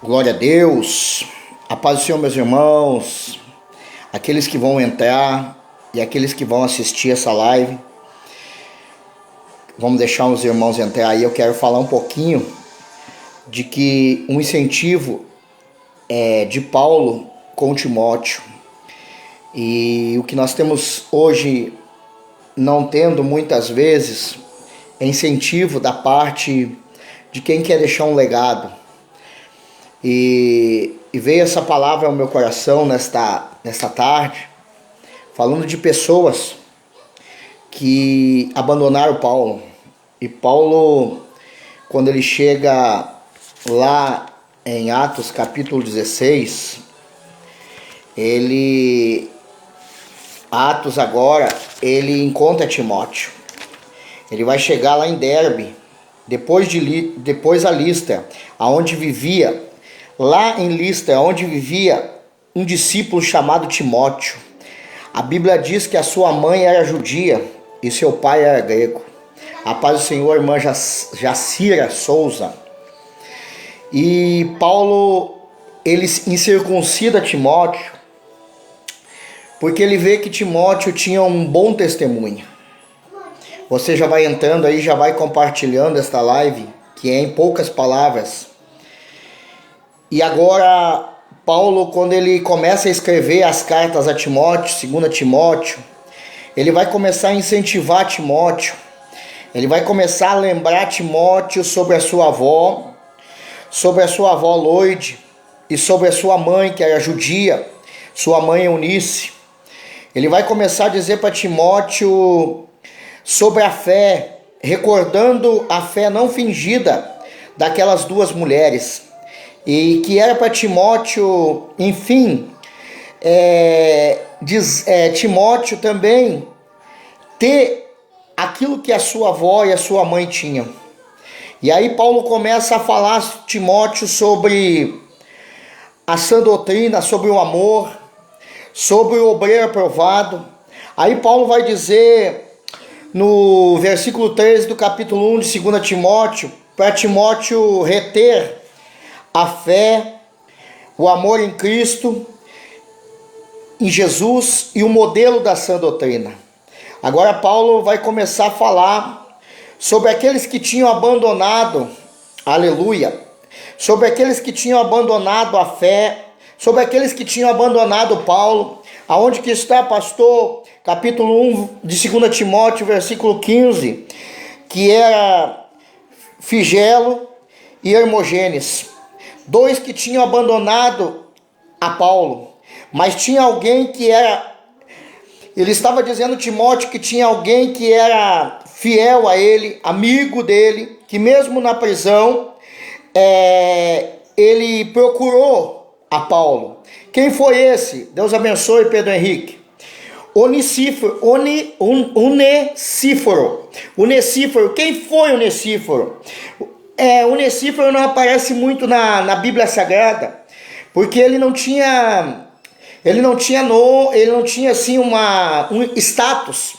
Glória a Deus, a paz do Senhor, meus irmãos, aqueles que vão entrar e aqueles que vão assistir essa live. Vamos deixar os irmãos entrar aí. Eu quero falar um pouquinho de que um incentivo de Paulo com Timóteo. E o que nós temos hoje, não tendo muitas vezes, é incentivo da parte de quem quer deixar um legado. E veio essa palavra ao meu coração nesta tarde, falando de pessoas que abandonaram Paulo. E Paulo, quando ele chega lá em Atos capítulo 16, Atos agora, ele encontra Timóteo. Ele vai chegar lá em Derbe, depois a Listra, aonde vivia. Lá em Listra, onde vivia um discípulo chamado Timóteo. A Bíblia diz que a sua mãe era judia e seu pai era grego. A paz do Senhor, irmã Jacira Souza. E Paulo, ele incircuncida Timóteo, porque ele vê que Timóteo tinha um bom testemunho. Você já vai entrando aí, já vai compartilhando esta live, que é em poucas palavras. E agora, Paulo, quando ele começa a escrever as cartas a Timóteo, 2 Timóteo, ele vai começar a incentivar Timóteo. Ele vai começar a lembrar Timóteo sobre a sua avó Loide, e sobre a sua mãe, que era judia, sua mãe Eunice. Ele vai começar a dizer para Timóteo sobre a fé, recordando a fé não fingida daquelas duas mulheres. E que era para Timóteo, enfim, Timóteo também ter aquilo que a sua avó e a sua mãe tinham. E aí Paulo começa a falar Timóteo sobre a sã doutrina, sobre o amor, sobre o obreiro aprovado. Aí Paulo vai dizer no versículo 13 do capítulo 1 de 2 Timóteo, para Timóteo reter a fé, o amor em Cristo, em Jesus e o modelo da sã doutrina. Agora Paulo vai começar a falar sobre aqueles que tinham abandonado, aleluia, sobre aqueles que tinham abandonado a fé, sobre aqueles que tinham abandonado Paulo. Aonde que está, pastor? Capítulo 1 de 2 Timóteo, versículo 15, que era Figelo e Hermogênes. Dois que tinham abandonado a Paulo, mas tinha alguém que era, ele estava dizendo a Timóteo que tinha alguém que era fiel a ele, amigo dele, que mesmo na prisão, ele procurou a Paulo. Quem foi esse? Deus abençoe, Pedro Henrique. Onesíforo. Quem foi Onesíforo? Onesíforo não aparece muito na Bíblia Sagrada, porque ele não tinha assim um status,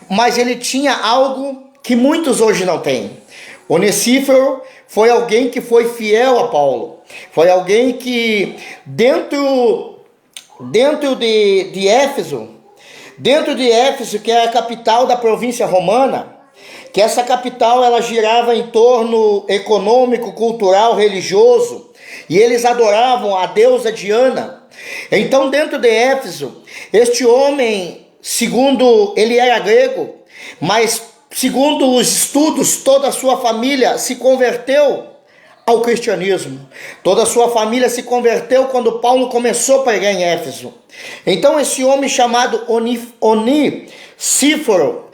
mas ele tinha algo que muitos hoje não têm. Onesíforo foi alguém que foi fiel a Paulo, foi alguém que dentro de Éfeso, que é a capital da província romana, que essa capital ela girava em torno econômico, cultural, religioso, e eles adoravam a deusa Diana. Então, dentro de Éfeso, este homem, segundo ele era grego, mas segundo os estudos, toda a sua família se converteu ao cristianismo. Toda a sua família se converteu quando Paulo começou a pregar em Éfeso. Então, esse homem chamado Onesíforo,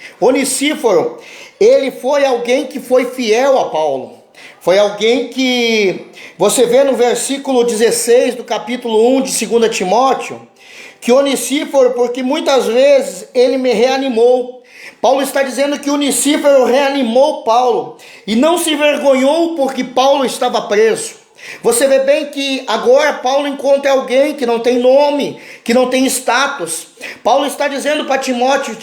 ele foi alguém que foi fiel a Paulo. Foi alguém que, você vê no versículo 16 do capítulo 1 de 2 Timóteo, que Onesíforo, porque muitas vezes ele me reanimou. Paulo está dizendo que Onesíforo reanimou Paulo e não se envergonhou porque Paulo estava preso. Você vê bem que agora Paulo encontra alguém que não tem nome, que não tem status. Paulo está dizendo para Timóteo,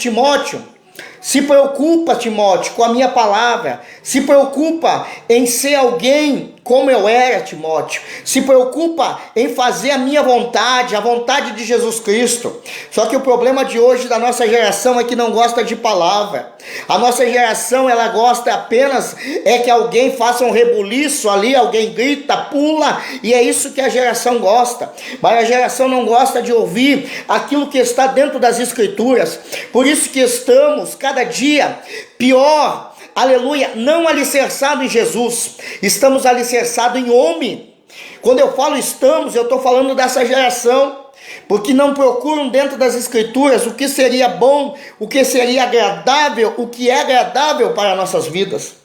Se preocupa, Timóteo, com a minha palavra. Se preocupa em ser alguém como eu era, Timóteo. Se preocupa em fazer a minha vontade, a vontade de Jesus Cristo. Só que o problema de hoje da nossa geração é que não gosta de palavra. A nossa geração, ela gosta apenas que alguém faça um rebuliço ali, alguém grita, pula, e é isso que a geração gosta. Mas a geração não gosta de ouvir aquilo que está dentro das Escrituras. Por isso que estamos cada dia pior, aleluia, não alicerçado em Jesus, estamos alicerçados em homem. Quando eu falo estamos, eu estou falando dessa geração, porque não procuram dentro das Escrituras o que seria bom, o que seria agradável, o que é agradável para nossas vidas.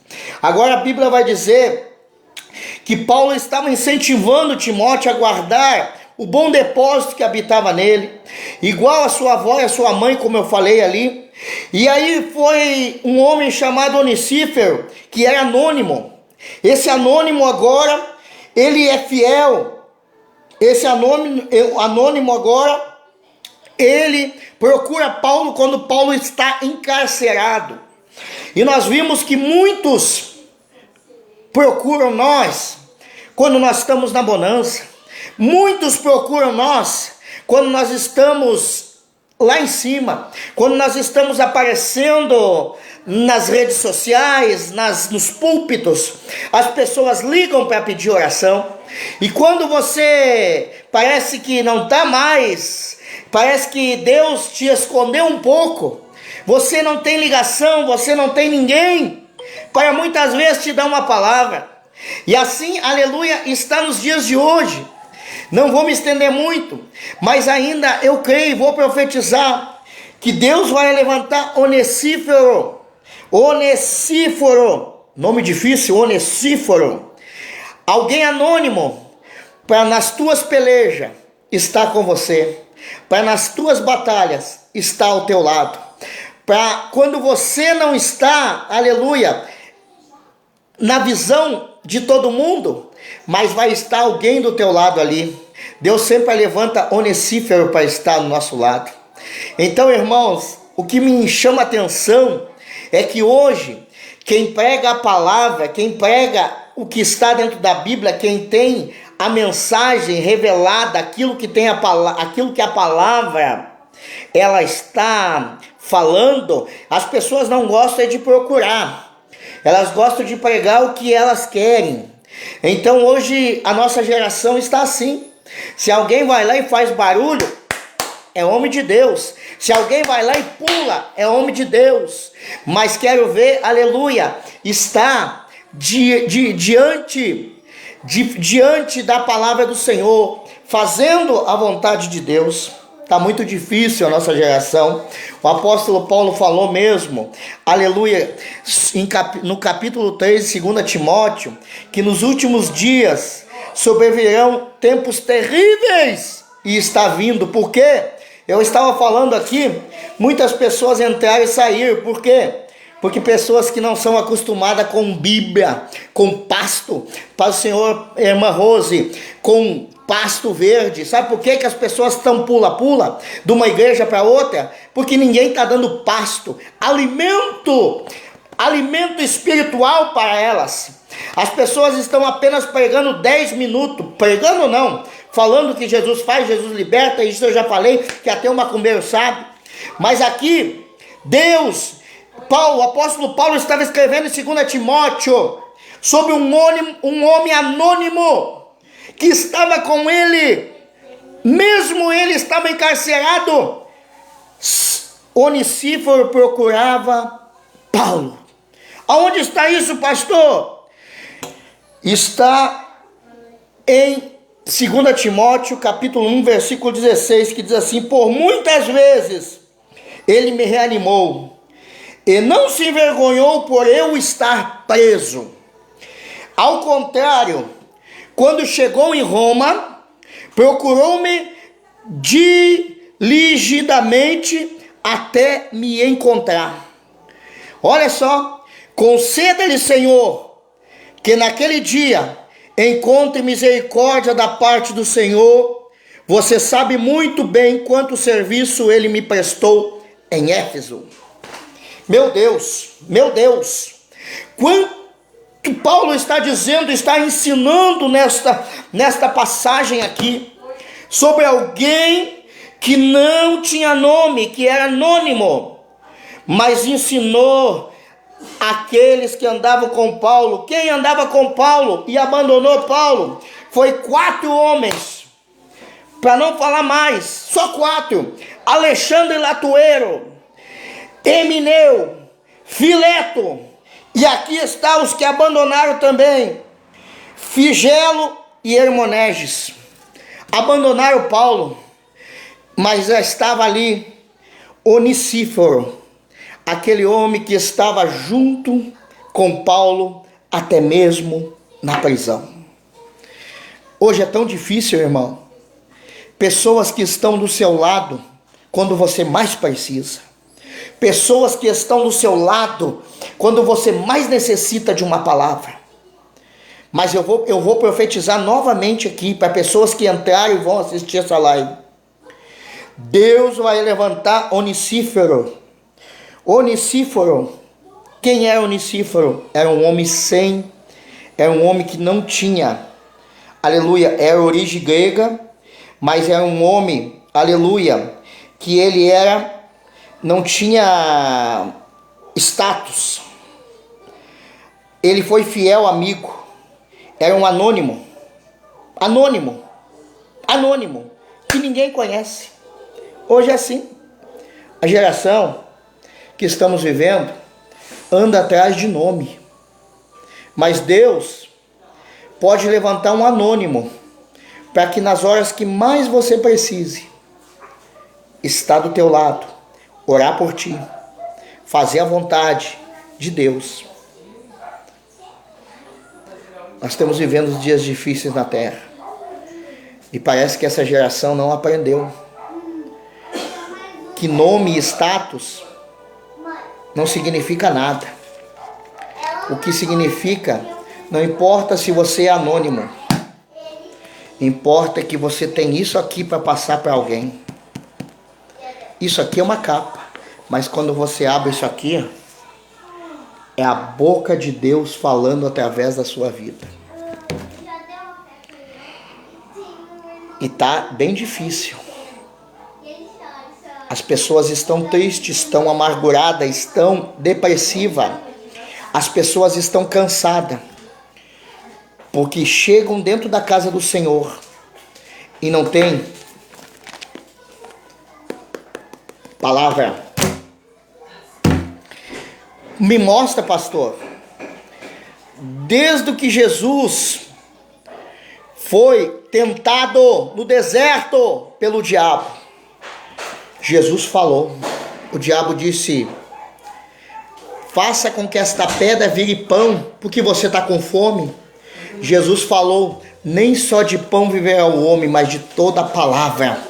Agora a Bíblia vai dizer que Paulo estava incentivando Timóteo a guardar o bom depósito que habitava nele, igual a sua avó e a sua mãe, como eu falei ali. E aí foi um homem chamado Onesíforo, que era anônimo. Esse anônimo agora, ele é fiel. Esse anônimo agora, ele procura Paulo quando Paulo está encarcerado. E nós vimos que muitos procuram nós quando nós estamos na bonança. Muitos procuram nós quando nós estamos lá em cima, quando nós estamos aparecendo nas redes sociais, nos púlpitos. As pessoas ligam para pedir oração, e quando você parece que não está mais, parece que Deus te escondeu um pouco, você não tem ligação, você não tem ninguém para muitas vezes te dar uma palavra. E assim, aleluia, está nos dias de hoje. Não vou me estender muito, mas ainda eu creio e vou profetizar que Deus vai levantar Onesíforo, nome difícil, Onesíforo, alguém anônimo, para nas tuas pelejas estar com você, para nas tuas batalhas estar ao teu lado, para quando você não está, aleluia, na visão de todo mundo, mas vai estar alguém do teu lado ali. Deus sempre levanta Onesíforo para estar do nosso lado. Então, irmãos, o que me chama a atenção é que hoje, quem prega a palavra, quem prega o que está dentro da Bíblia, quem tem a mensagem revelada, aquilo que a palavra ela está falando, as pessoas não gostam de procurar. Elas gostam de pregar o que elas querem. Então hoje a nossa geração está assim. Se alguém vai lá e faz barulho, é homem de Deus. Se alguém vai lá e pula, é homem de Deus. Mas quero ver, aleluia, está diante da palavra do Senhor, fazendo a vontade de Deus. Está muito difícil a nossa geração. O apóstolo Paulo falou mesmo, aleluia, no capítulo 3 de 2 Timóteo, que nos últimos dias sobrevirão tempos terríveis, e está vindo. Por quê? Eu estava falando aqui, muitas pessoas entraram e saíram. Por quê? Porque pessoas que não são acostumadas com Bíblia, com pasto, para o Senhor, irmã Rose, com pasto verde. Sabe por que as pessoas estão pula-pula de uma igreja para outra? Porque ninguém está dando pasto, alimento espiritual para elas. As pessoas estão apenas pregando 10 minutos, pregando não, falando que Jesus faz, Jesus liberta, isso eu já falei, que até o macumbeiro sabe. Mas aqui, o apóstolo Paulo estava escrevendo em 2 Timóteo, sobre um homem anônimo, que estava com ele, mesmo ele estava encarcerado. Onesíforo procurava Paulo. Aonde está isso, pastor? Está em 2 Timóteo, capítulo 1, versículo 16, que diz assim: por muitas vezes ele me reanimou, e não se envergonhou por eu estar preso. Ao contrário, quando chegou em Roma, procurou-me diligidamente até me encontrar. Olha só, conceda-lhe, Senhor, que naquele dia encontre misericórdia da parte do Senhor. Você sabe muito bem quanto serviço ele me prestou em Éfeso. Meu Deus, meu Deus. Quanto Paulo está dizendo, está ensinando nesta passagem aqui, sobre alguém que não tinha nome, que era anônimo, mas ensinou aqueles que andavam com Paulo. Quem andava com Paulo e abandonou Paulo? Foi 4 homens, para não falar mais, só 4. Alexandre Latueiro, Emineu, Fileto, e aqui está os que abandonaram também, Figelo e Hermoneges. Abandonaram Paulo, mas já estava ali Onesíforo, aquele homem que estava junto com Paulo, até mesmo na prisão. Hoje é tão difícil, irmão. Pessoas que estão do seu lado quando você mais precisa. Pessoas que estão do seu lado quando você mais necessita de uma palavra. Mas eu vou profetizar novamente aqui para pessoas que entrarem e vão assistir essa live. Deus vai levantar Onesíforo. Onesíforo. Quem é Onesíforo? Era um homem era um homem que não tinha, aleluia, era origem grega, mas era um homem, aleluia, que ele não tinha status. Ele foi fiel amigo. Era um anônimo, que ninguém conhece. Hoje é assim. A geração que estamos vivendo anda atrás de nome. Mas Deus pode levantar um anônimo, para que nas horas que mais você precise, estar do teu lado, orar por ti, fazer a vontade de Deus. Nós estamos vivendo dias difíceis na terra. E parece que essa geração não aprendeu que nome e status não significa nada. O que significa, não importa se você é anônimo, importa que você tem isso aqui para passar para alguém. Isso aqui é uma capa, mas quando você abre isso aqui, é a boca de Deus falando através da sua vida. E tá bem difícil. As pessoas estão tristes, estão amarguradas, estão depressivas. As pessoas estão cansadas, porque chegam dentro da casa do Senhor e não tem palavra. Me mostra, pastor, desde que Jesus foi tentado no deserto pelo diabo, Jesus falou, o diabo disse: faça com que esta pedra vire pão, porque você está com fome. Jesus falou: nem só de pão viverá o homem, mas de toda a palavra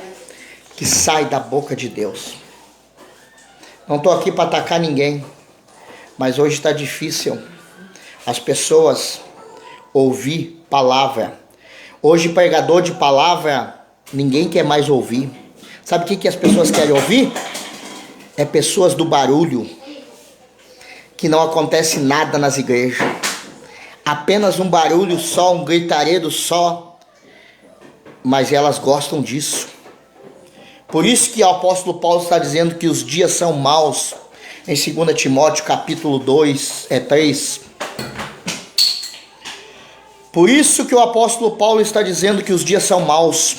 que sai da boca de Deus. Não estou aqui para atacar ninguém, mas hoje está difícil as pessoas ouvir palavra. Hoje, pregador de palavra, ninguém quer mais ouvir. Sabe o que as pessoas querem ouvir? É pessoas do barulho, que não acontece nada nas igrejas. Apenas um barulho só, um gritaredo só. Mas elas gostam disso. Por isso que o apóstolo Paulo está dizendo que os dias são maus. Em 2 Timóteo capítulo 3. Por isso que o apóstolo Paulo está dizendo que os dias são maus.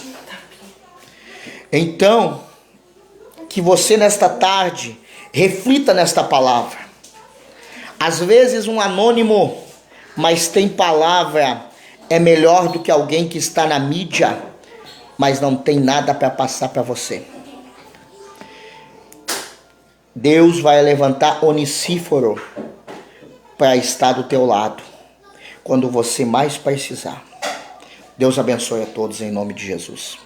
Então, que você nesta tarde reflita nesta palavra. Às vezes um anônimo, mas tem palavra, é melhor do que alguém que está na mídia, mas não tem nada para passar para você. Deus vai levantar Onesíforo para estar do teu lado quando você mais precisar. Deus abençoe a todos em nome de Jesus.